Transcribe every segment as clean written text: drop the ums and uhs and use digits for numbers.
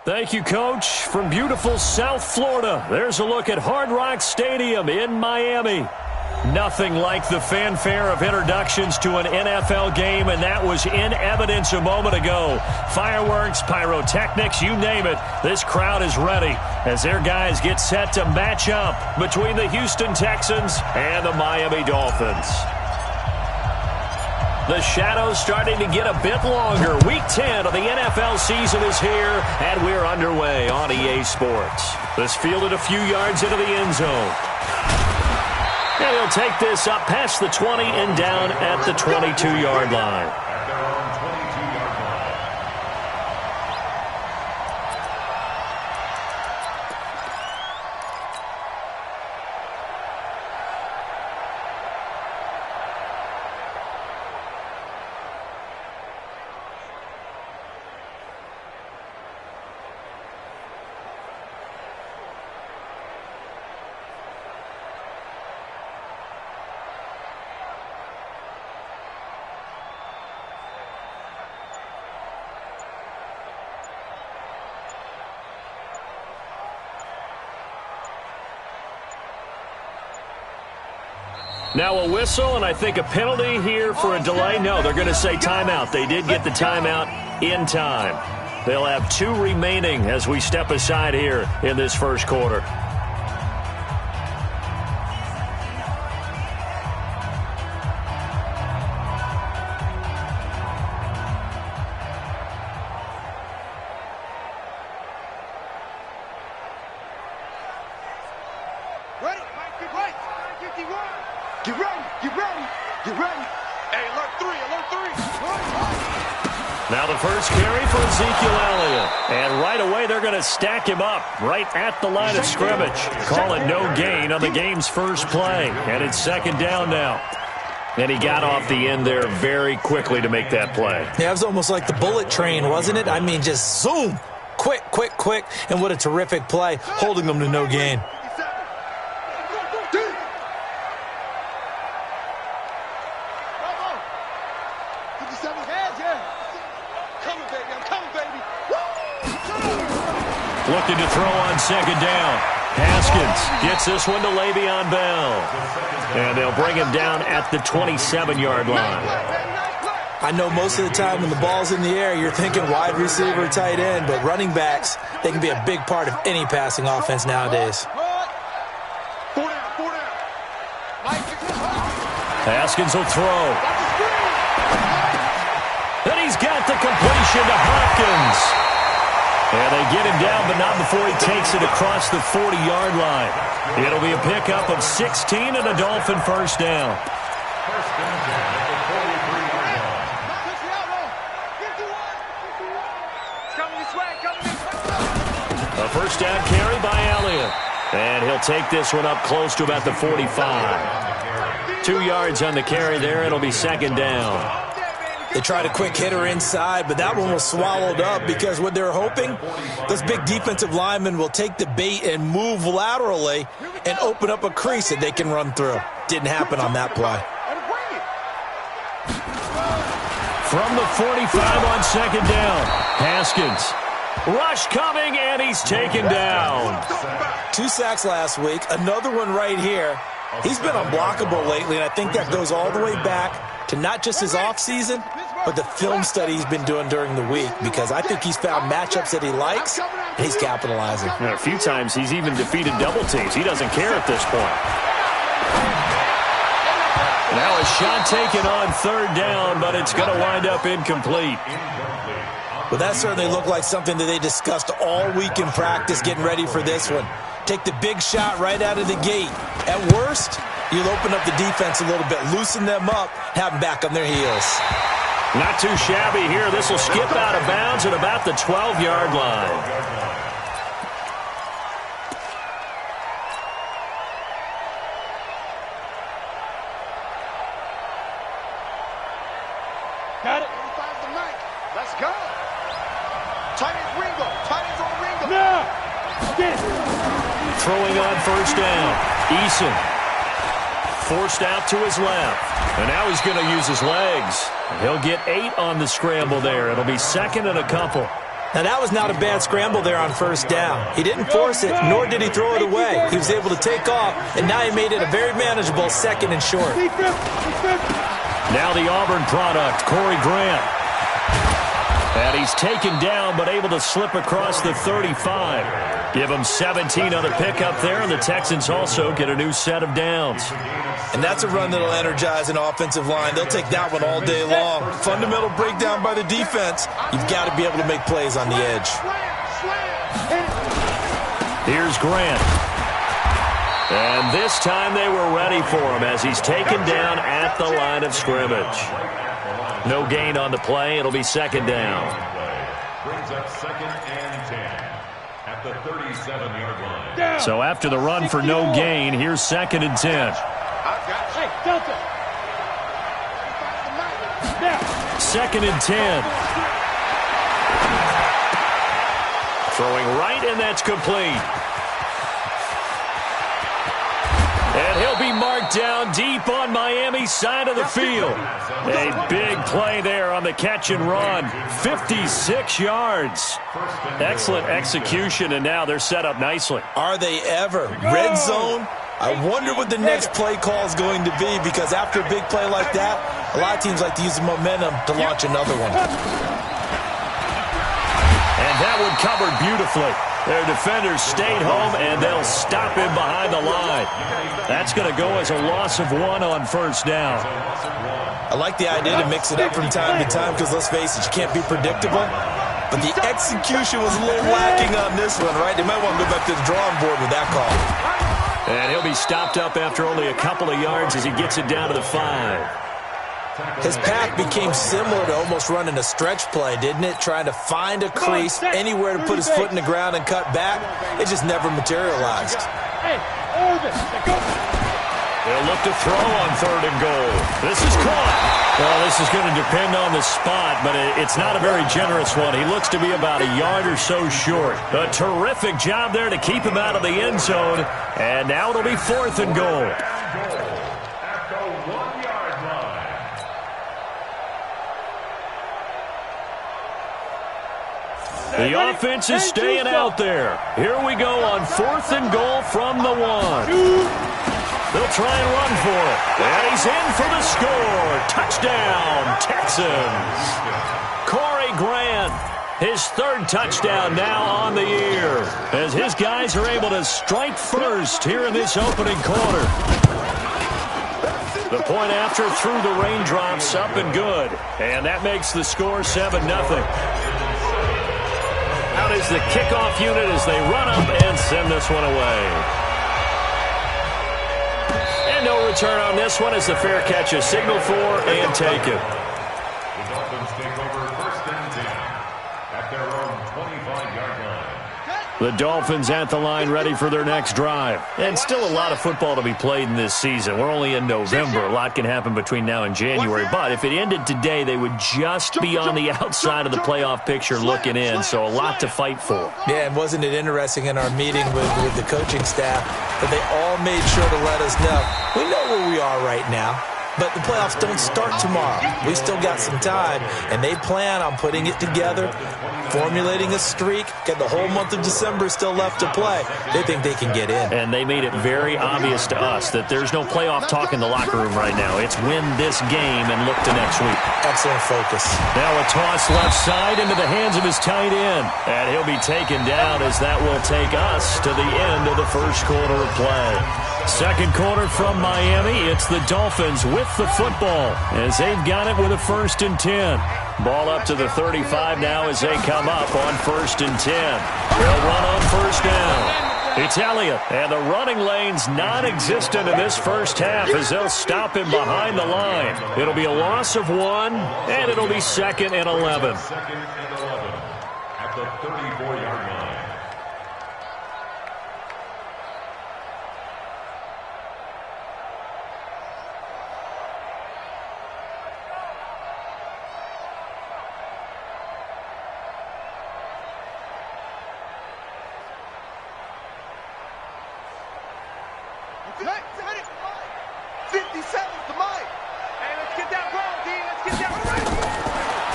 Thank you, Coach. From beautiful South Florida, there's a look at Hard Rock Stadium in Miami. Nothing like the fanfare of introductions to an NFL game, and that was in evidence a moment ago. Fireworks, pyrotechnics, you name it. This crowd is ready as their guys get set to match up between the Houston Texans and the Miami Dolphins. The shadow's starting to get a bit longer. Week 10 of the NFL season is here, and we're underway on EA Sports. This fielded a few yards into the end zone. And he'll take this up past the 20 and down at the 22-yard line. Now a whistle, and I think a penalty here for a delay. No, they're going to say timeout. They did get the timeout in time. They'll have 2 remaining as we step aside here in this first quarter. Now the first carry for Ezekiel Elliott. And right away they're going to stack him up right at the line of scrimmage. Call it no gain on the game's first play. And it's second down now. And he got off the end there very quickly to make that play. Yeah, it was almost like the bullet train, wasn't it? I mean, just zoom. Quick, quick, quick. And what a terrific play, holding them to no gain. Looking to throw on second down. Haskins gets this one to Le'Veon Bell. And they'll bring him down at the 27-yard line. I know most of the time when the ball's in the air, you're thinking wide receiver, tight end, but running backs, they can be a big part of any passing offense nowadays. Haskins will throw. And he's got the completion to Hopkins. And they get him down, but not before he takes it across the 40-yard line. It'll be a pickup of 16 and a Dolphin first down. A first down carry by Elliott. And he'll take this one up close to about the 45. 2 yards on the carry there. It'll be second down. They tried a quick hitter inside, but that one was swallowed up because what they're hoping, those big defensive linemen will take the bait and move laterally and open up a crease that they can run through. Didn't happen on that play. From the 45 on second down, Haskins. Rush coming, and he's taken down. 2 sacks last week, another one right here. He's been unblockable lately, and I think that goes all the way back to not just his offseason, but the film study he's been doing during the week, because I think he's found matchups that he likes, and he's capitalizing. A few times he's even defeated double teams. He doesn't care at this point. Now a shot taken on third down, but it's going to wind up incomplete. Well, that certainly looked like something that they discussed all week in practice getting ready for this one. Take the big shot right out of the gate. At worst, you'll open up the defense a little bit, loosen them up, have them back on their heels. Not too shabby here. This will skip out of bounds at about the 12-yard line. Got it. Let's go. Tight end Ringo. Tight end's on Ringo. No. Get it. Throwing on first down. Eason forced out to his left. And now he's going to use his legs. He'll get 8 on the scramble there. It'll be second and a couple. Now, that was not a bad scramble there on first down. He didn't force it, nor did he throw it away. He was able to take off, and now he made it a very manageable 2nd and short. Now the Auburn product, Corey Grant. And he's taken down, but able to slip across the 35. Give him 17 on the pickup there, and the Texans also get a new set of downs. And that's a run that'll energize an offensive line. They'll take that one all day long. Fundamental breakdown by the defense. You've got to be able to make plays on the edge. Here's Grant. And this time they were ready for him as he's taken down at the line of scrimmage. No gain on the play. It'll be 2nd down. Brings up 2nd and 10 at the 37-yard line. So after the run for no gain, here's 2nd and 10. Hey, Delta. 2nd and 10. Throwing right, and that's complete. And he'll be marked down deep on Miami's side of the field. A big play there on the catch and run. 56 yards. Excellent execution, and now they're set up nicely. Are they ever? Red zone? I wonder what the next play call is going to be, because after a big play like that, a lot of teams like to use the momentum to launch another one. And that one covered beautifully. Their defenders stayed home, and they'll stop him behind the line. That's going to go as a loss of 1 on first down. I like the idea to mix it up from time to time because, let's face it, you can't be predictable. But the execution was a little lacking on this one, right? They might want to go back to the drawing board with that call. And he'll be stopped up after only a couple of yards as he gets it down to the 5. His path became similar to almost running a stretch play, didn't it? Trying to find a crease, anywhere to put his foot in the ground and cut back. It just never materialized. They'll look to throw on 3rd and goal. This is caught. Well, this is going to depend on the spot, but it's not a very generous one. He looks to be about a yard or so short. A terrific job there to keep him out of the end zone. And now it'll be 4th and goal. The offense is staying out there. Here we go on 4th and goal from the 1. They'll try and run for it. And he's in for the score. Touchdown, Texans. Corey Grant, his 3rd touchdown now on the year, as his guys are able to strike first here in this opening quarter. The point after through the raindrops, up and good. And that makes the score 7-0. Out is the kickoff unit as they run up and send this one away. And no return on this one as the fair catch is signaled for and taken. The Dolphins take over 1st and 10 at their own 25-yard line. The Dolphins at the line ready for their next drive. And still a lot of football to be played in this season. We're only in November. A lot can happen between now and January. But if it ended today, they would just be on the outside of the playoff picture looking in. So a lot to fight for. Yeah, and wasn't it interesting in our meeting with the coaching staff that they all made sure to let us know. We know where we are right now, but the playoffs don't start tomorrow. We still got some time, and they plan on putting it together, formulating a streak. Got the whole month of December still left to play. They think they can get in. And they made it very obvious to us that there's no playoff talk in the locker room right now. It's win this game and look to next week. Excellent focus. Now a toss left side into the hands of his tight end. And he'll be taken down as that will take us to the end of the first quarter of play. 2nd quarter from Miami. It's the Dolphins with the football as they've got it with a 1st and 10. Ball up to the 35 now as they come up on 1st and 10. They'll run on 1st down. It's Elliott, and the running lane's non-existent in this first half as they'll stop him behind the line. It'll be a loss of 1, and it'll be 2nd and 11. 2nd and 11 at the 34-yard line.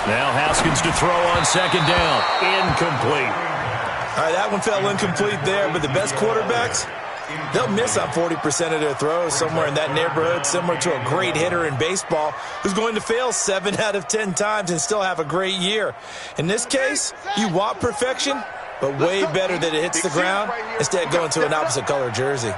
Now Haskins to throw on second down. Incomplete. All right, that one fell incomplete there, but the best quarterbacks, they'll miss on 40% of their throws, somewhere in that neighborhood, similar to a great hitter in baseball who's going to fail 7 out of 10 times and still have a great year. In this case, you want perfection, but way better that it hits the ground instead of going to an opposite color jersey.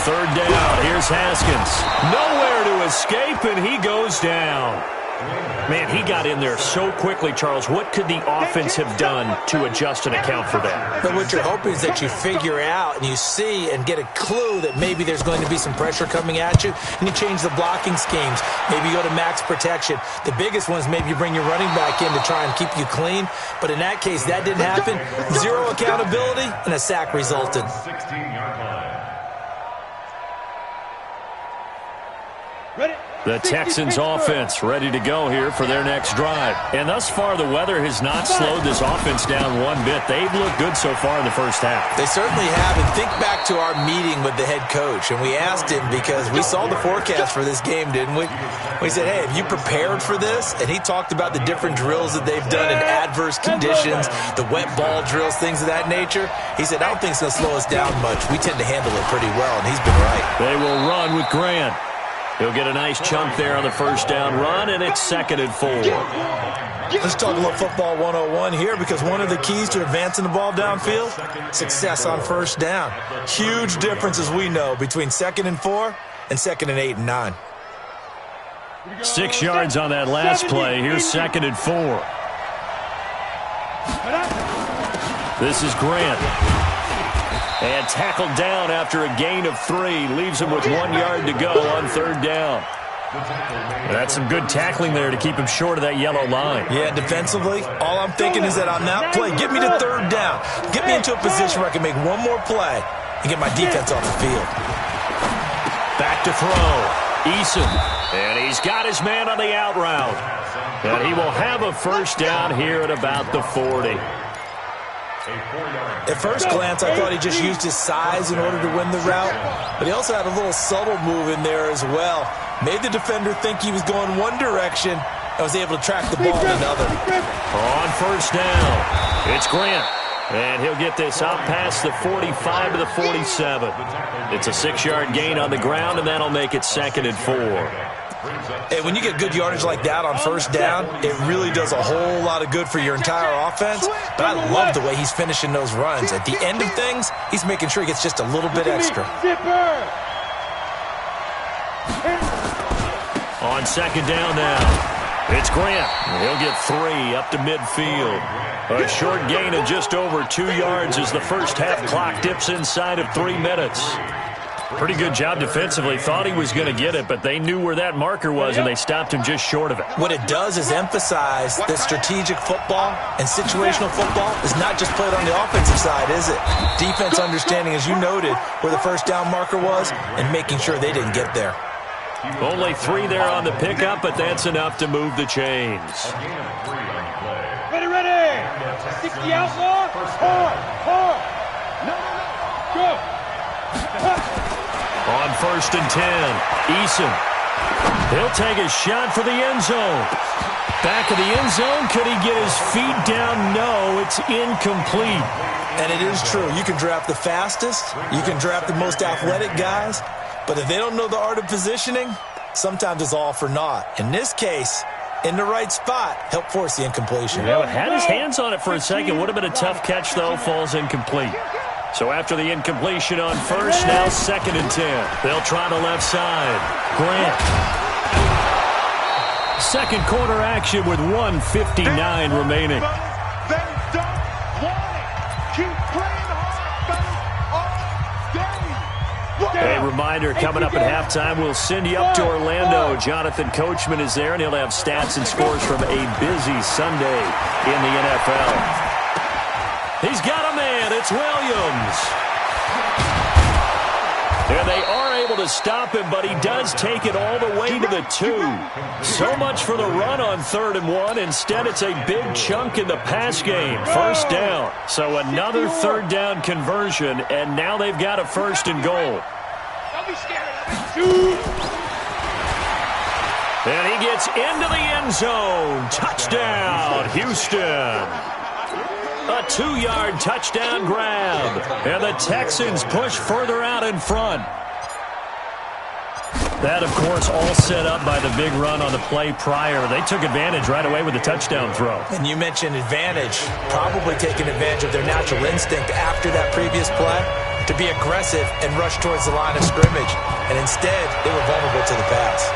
Third down, here's Haskins. Nowhere to escape, and he goes down. Man, he got in there so quickly, Charles. What could the offense have done to adjust and account for that? But what you're hoping is that you figure out and you see and get a clue that maybe there's going to be some pressure coming at you, and you change the blocking schemes. Maybe you go to max protection. The biggest one is maybe you bring your running back in to try and keep you clean. But in that case, that didn't happen. Zero accountability, and a sack resulted. 16-yard line. Ready? The Texans offense ready to go here for their next drive. And thus far, the weather has not slowed this offense down one bit. They've looked good so far in the first half. They certainly have. And think back to our meeting with the head coach. And we asked him because we saw the forecast for this game, didn't we? We said, hey, have you prepared for this? And he talked about the different drills that they've done in adverse conditions, the wet ball drills, things of that nature. He said, I don't think it's going to slow us down much. We tend to handle it pretty well, and he's been right. They will run with Grant. He'll get a nice chunk there on the first down run, and it's 2nd and 4. Let's talk a little football 101 here, because one of the keys to advancing the ball downfield, success on first down. Huge difference, as we know, between 2nd and 4 and 2nd and 8 and 9. 6 yards on that last play. Here's 2nd and 4. This is Grant. And tackled down after a gain of 3. Leaves him with 1 yard to go on third down. That's some good tackling there to keep him short of that yellow line. Yeah, defensively, all I'm thinking is that on that play, get me to third down. Get me into a position where I can make one more play and get my defense off the field. Back to throw. Eason. And he's got his man on the out route. And he will have a first down here at about the 40. At first glance, I thought he just used his size in order to win the route, but he also had a little subtle move in there as well. Made the defender think he was going one direction and was able to track the ball in another. On first down, it's Grant. And he'll get this out past the 45 to the 47. It's a 6-yard gain on the ground, and that'll make it 2nd and 4. Hey, when you get good yardage like that on first down, it really does a whole lot of good for your entire offense. But I love the way he's finishing those runs. At the end of things, he's making sure he gets just a little bit extra. On second down now, it's Grant. He'll get 3 up to midfield. A short gain of just over 2 yards as the first half clock dips inside of 3 minutes. Pretty good job defensively. Thought he was going to get it, but they knew where that marker was, and they stopped him just short of it. What it does is emphasize that strategic football and situational football is not just played on the offensive side, is it? Defense understanding, as you noted, where the first down marker was and making sure they didn't get there. Only 3 there on the pickup, but that's enough to move the chains. Ready, ready. 60 outlaw. Hard. No. Go. On first and 10, Eason. He'll take a shot for the end zone. Back of the end zone. Could he get his feet down? No, it's incomplete. And it is true. You can draft the fastest. You can draft the most athletic guys. But if they don't know the art of positioning, sometimes it's all for naught. In this case, in the right spot, helped force the incompletion. Yeah, had his hands on it for a second. Would have been a tough catch, though. Falls incomplete. So after the incompletion on first, now 2nd and 10. They'll try the left side. Grant. Second quarter action with 1:59 remaining. They don't want it. Keep playing hard all day. A reminder, coming up at halftime, we'll send you up to Orlando. Jonathan Coachman is there, and he'll have stats and scores from a busy Sunday in the NFL. He's got a man. It's Williams. And they are able to stop him, but he does take it all the way to the 2. So much for the run on 3rd and 1. Instead, it's a big chunk in the pass game. First down. So another third down conversion, and now they've got a 1st and goal. Don't be scared of it. It's into the end zone. Touchdown, Houston. A 2-yard touchdown grab. And the Texans push further out in front. That, of course, all set up by the big run on the play prior. They took advantage right away with the touchdown throw. And you mentioned advantage. Probably taking advantage of their natural instinct after that previous play to be aggressive and rush towards the line of scrimmage. And instead, they were vulnerable to the pass.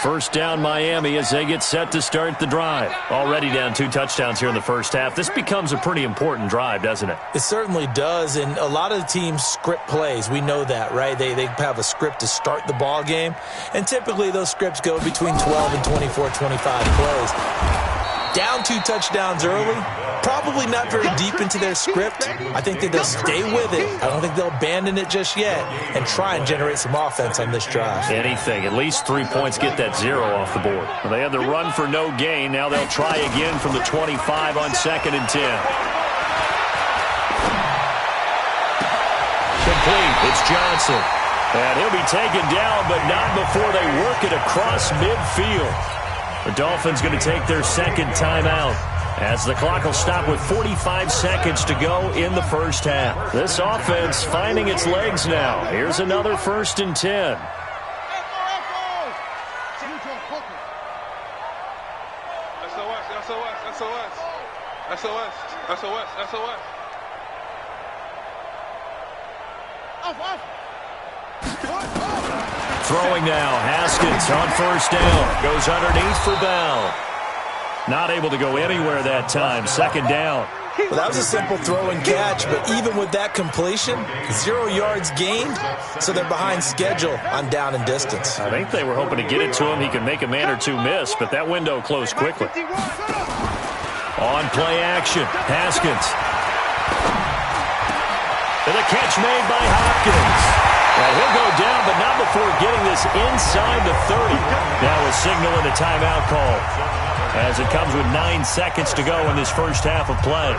First down, Miami, as they get set to start the drive. Already down 2 touchdowns here in the first half. This becomes a pretty important drive, doesn't it? It certainly does, and a lot of the teams script plays. We know that, right? They have a script to start the ball game, and typically those scripts go between 12 and 24, 25 plays. Down 2 touchdowns early, probably not very deep into their script. I think that they'll stay with it. I don't think they'll abandon it just yet and try and generate some offense on this drive. Anything. At least 3 points, get that 0 off the board. Well, they had the run for no gain. Now they'll try again from the 25 on 2nd and 10. Complete. It's Johnson. And he'll be taken down, but not before they work it across midfield. The Dolphins going to take their second timeout as the clock will stop with 45 seconds to go in the first half. This offense finding its legs now. Here's another 1st and 10. Throwing now, Haskins on 1st down. Goes underneath for Bell. Not able to go anywhere that time. 2nd down. Well, that was a simple throw and catch, but even with that completion, 0 yards gained, so they're behind schedule on down and distance. I think they were hoping to get it to him. He could make a man or 2 miss, but that window closed quickly. On play action, Haskins. And the catch made by Hopkins. Well, he'll go down, but not before getting this inside the 30. Now a signal and a timeout call as it comes with 9 seconds to go in this first half of play.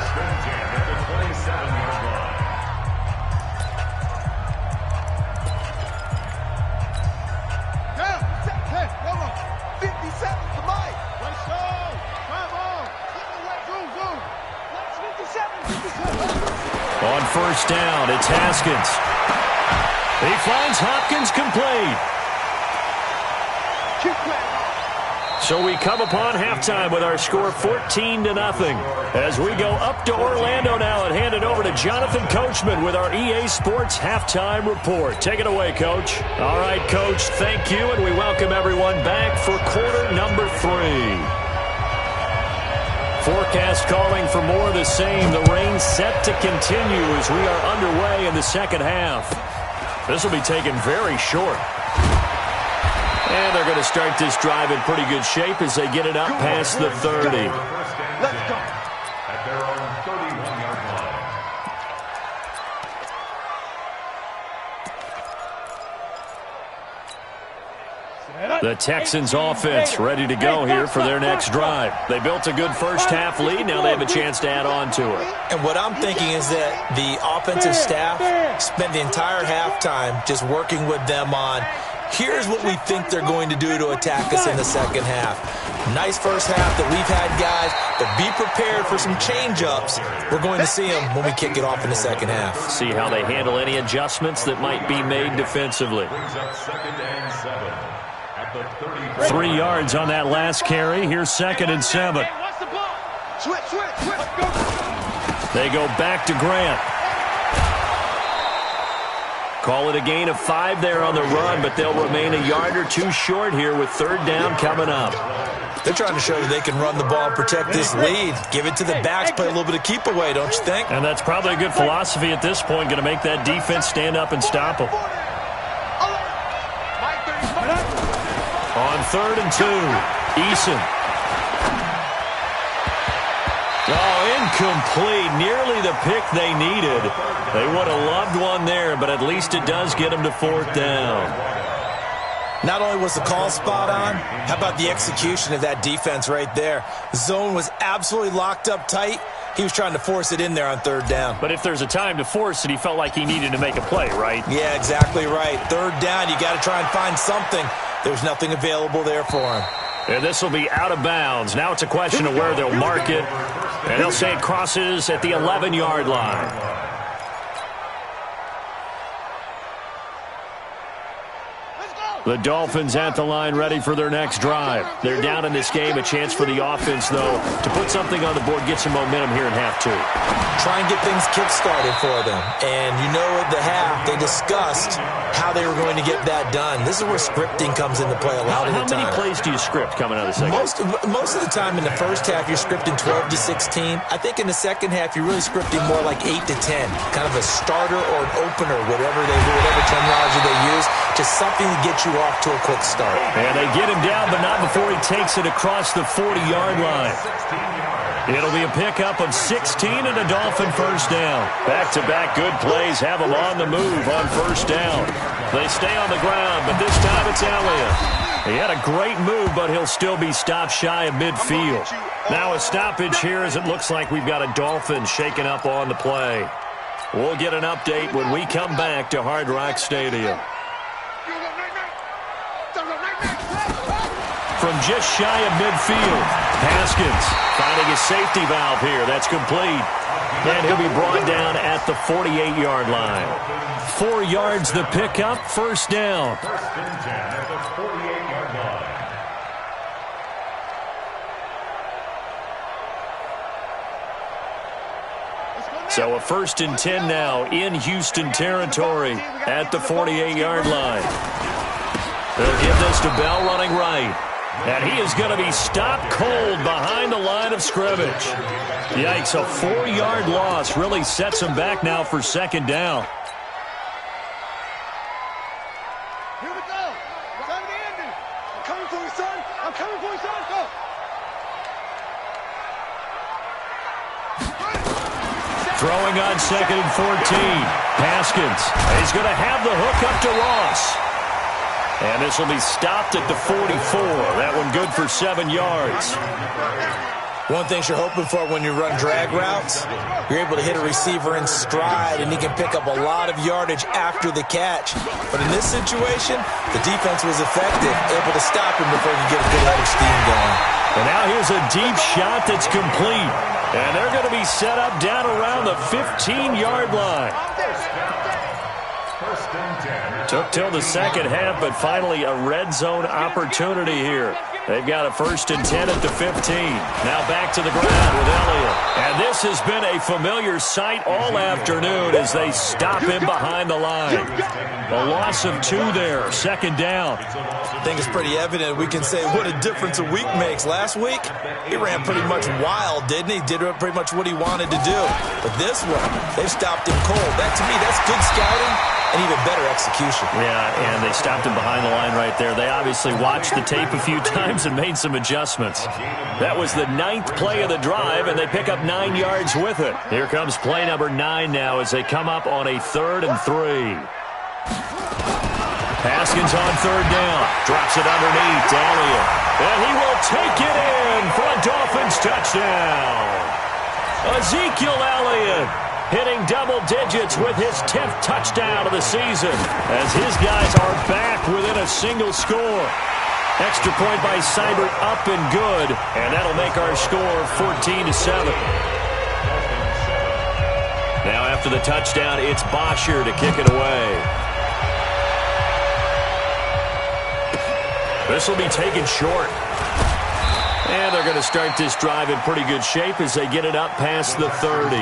On 1st down, it's Haskins. He finds Hopkins complete. So we come upon halftime with our score 14-0 as we go up to Orlando now and hand it over to Jonathan Coachman with our EA Sports Halftime Report. Take it away, Coach. All right, Coach, thank you, and we welcome everyone back for quarter number 3. Forecast calling for more of the same. The rain set to continue as we are underway in the second half. This will be taken very short. And they're going to start this drive in pretty good shape as they get it up past the 30. Let's go. At their own 31-yard line. The Texans offense ready to go here for their next drive. They built a good first half lead. Now they have a chance to add on to it. And what I'm thinking is that the offensive staff spent the entire halftime just working with them on, here's what we think they're going to do to attack us in the second half. Nice first half that we've had, guys, but be prepared for some change-ups. We're going to see them when we kick it off in the second half. See how they handle any adjustments that might be made defensively. 3 yards on that last carry. Here's 2nd and 7. They go back to Grant. Call it a gain of 5 there on the run, but they'll remain a yard or 2 short here with 3rd down coming up. They're trying to show that they can run the ball and protect this lead. Give it to the backs, play a little bit of keep away, don't you think? And that's probably a good philosophy at this point, going to make that defense stand up and stop them. On 3rd and 2, Eason. Oh, incomplete. Nearly the pick they needed. They would have loved one there, but at least it does get them to 4th down. Not only was the call spot on, how about the execution of that defense right there? The zone was absolutely locked up tight. He was trying to force it in there on third down. But if there's a time to force it, he felt like he needed to make a play, right? Yeah, exactly right. Third down, you got to try and find something. There's nothing available there for him. And this will be out of bounds. Now it's a question of where they'll mark it. And they'll say it crosses at the 11-yard line. The Dolphins at the line ready for their next drive. They're down in this game. A chance for the offense, though, to put something on the board, get some momentum here in half two. Try and get things kick-started for them. And you know at the half, they discussed how they were going to get that done. This is where scripting comes into play a lot of the time. How many plays do you script coming out of the second? Most of the time in the first half, you're scripting 12 to 16. I think in the second half, you're really scripting more like 8 to 10. Kind of a starter or an opener, whatever terminology they use. Just something to get you off to a quick start. And they get him down, but not before he takes it across the 40-yard line. It'll be a pickup of 16 and a Dolphin first down. Back-to-back good plays have them on the move on first down. They stay on the ground, but this time it's Elliott. He had a great move, but he'll still be stopped shy of midfield. Now a stoppage here as it looks like we've got a Dolphin shaken up on the play. We'll get an update when we come back to Hard Rock Stadium. From just shy of midfield, Haskins finding a safety valve here. That's complete. And he'll be brought down at the 48-yard line. 4 yards the pickup, first down. First and 10 at the 48-yard line. So a first and 10 now in Houston territory at the 48-yard line. They'll give this to Bell running right. And he is going to be stopped cold behind the line of scrimmage. Yikes, a 4-yard loss really sets him back now for second down. Here we go. Son to Andy. I'm coming for you, son. I'm coming for you, son. Go. Throwing on second and 14. Haskins. He's going to have the hook up to Ross. And this will be stopped at the 44. That one good for 7 yards. One thing you're hoping for when you run drag routes, you're able to hit a receiver in stride, and he can pick up a lot of yardage after the catch. But in this situation, the defense was effective, able to stop him before he could get a good head of steam going. And now here's a deep shot that's complete. And they're going to be set up down around the 15-yard line. First and 10. Took till the second half, but finally a red zone opportunity here. They've got a first and 10 at the 15. Now back to the ground with Elliott. And this has been a familiar sight all afternoon as they stop him behind the line. A loss of 2 there, second down. I think it's pretty evident. We can say what a difference a week makes. Last week, he ran pretty much wild, didn't he? Did pretty much what he wanted to do. But this one, they've stopped him cold. That, to me, that's good scouting and even better execution. Yeah, and they stopped him behind the line right there. They obviously watched the tape a few times and made some adjustments. That was the 9th play of the drive, and they pick up 9 yards with it. Here comes play number 9 now as they come up on a 3rd and 3. Haskins on 3rd down. Drops it underneath to Elliott. And he will take it in for a Dolphins touchdown. Ezekiel Elliott hitting double digits with his 10th touchdown of the season as his guys are back within a single score. Extra point by Seibert up and good, and that'll make our score 14-7. Now after the touchdown, it's Bosher to kick it away. This will be taken short. And they're going to start this drive in pretty good shape as they get it up past the 30.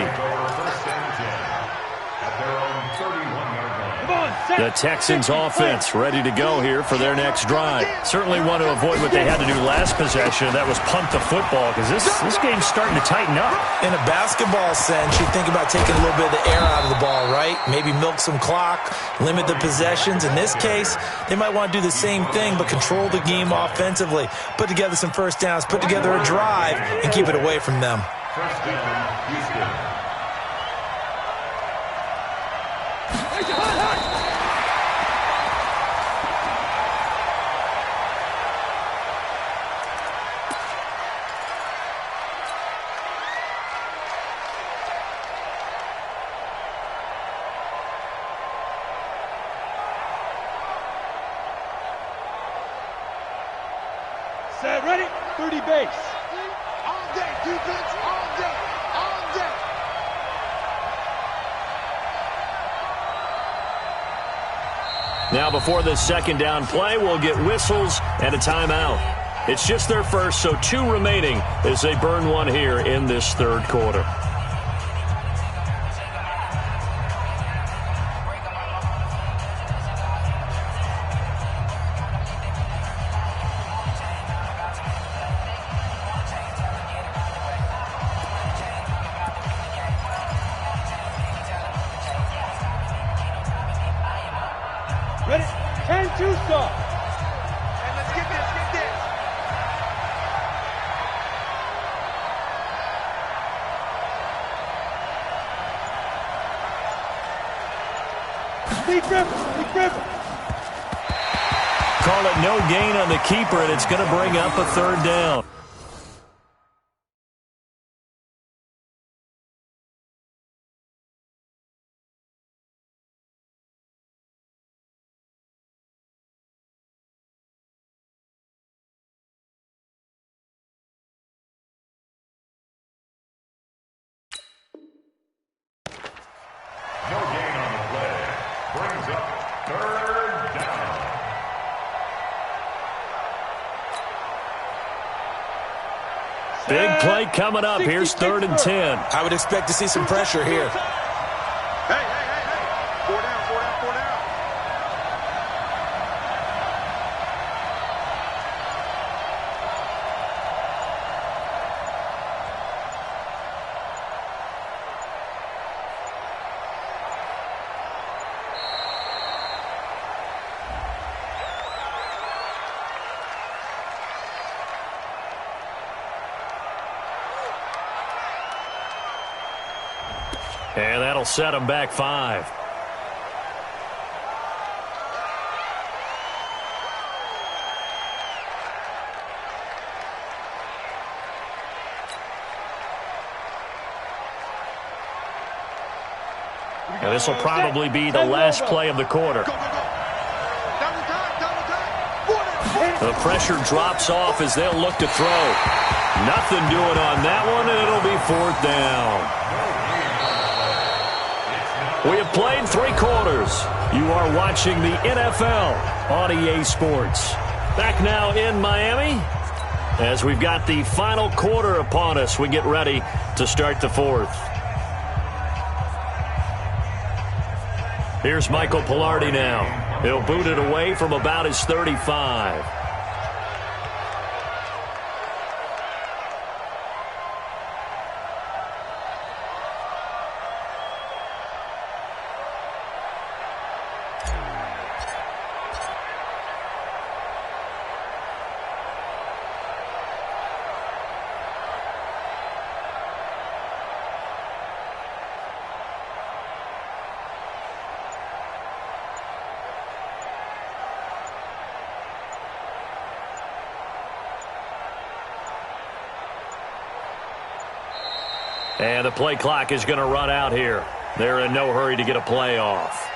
The Texans offense ready to go here for their next drive. Certainly want to avoid what they had to do last possession. That was punt the football because this game's starting to tighten up. In a basketball sense, you think about taking a little bit of the air out of the ball, right? Maybe milk some clock, limit the possessions. In this case, they might want to do the same thing but control the game offensively. Put together some first downs, put together a drive, and keep it away from them. First down, Houston. Ready? 30 base. All day, defense. All day. All day. Now before this second down play, we'll get whistles and a timeout. It's just their first, so 2 remaining as they burn one here in this third quarter. Ready? 10-2 stop. And let's get this, get this. Lee Griffin. Call it no gain on the keeper, and it's going to bring up a third down. No gain on the play. Brings up third down. Big play coming up. Here's 3rd and 10. I would expect to see some pressure here. Hey. 4 down. And that'll set them back 5. And this will probably be the last play of the quarter. The pressure drops off as they'll look to throw. Nothing doing on that one, and it'll be 4th down. We have played 3 quarters. You are watching the NFL on EA Sports. Back now in Miami as we've got the final quarter upon us. We get ready to start the 4th. Here's Michael Pilardi now. He'll boot it away from about his 35. And the play clock is going to run out here. They're in no hurry to get a play off.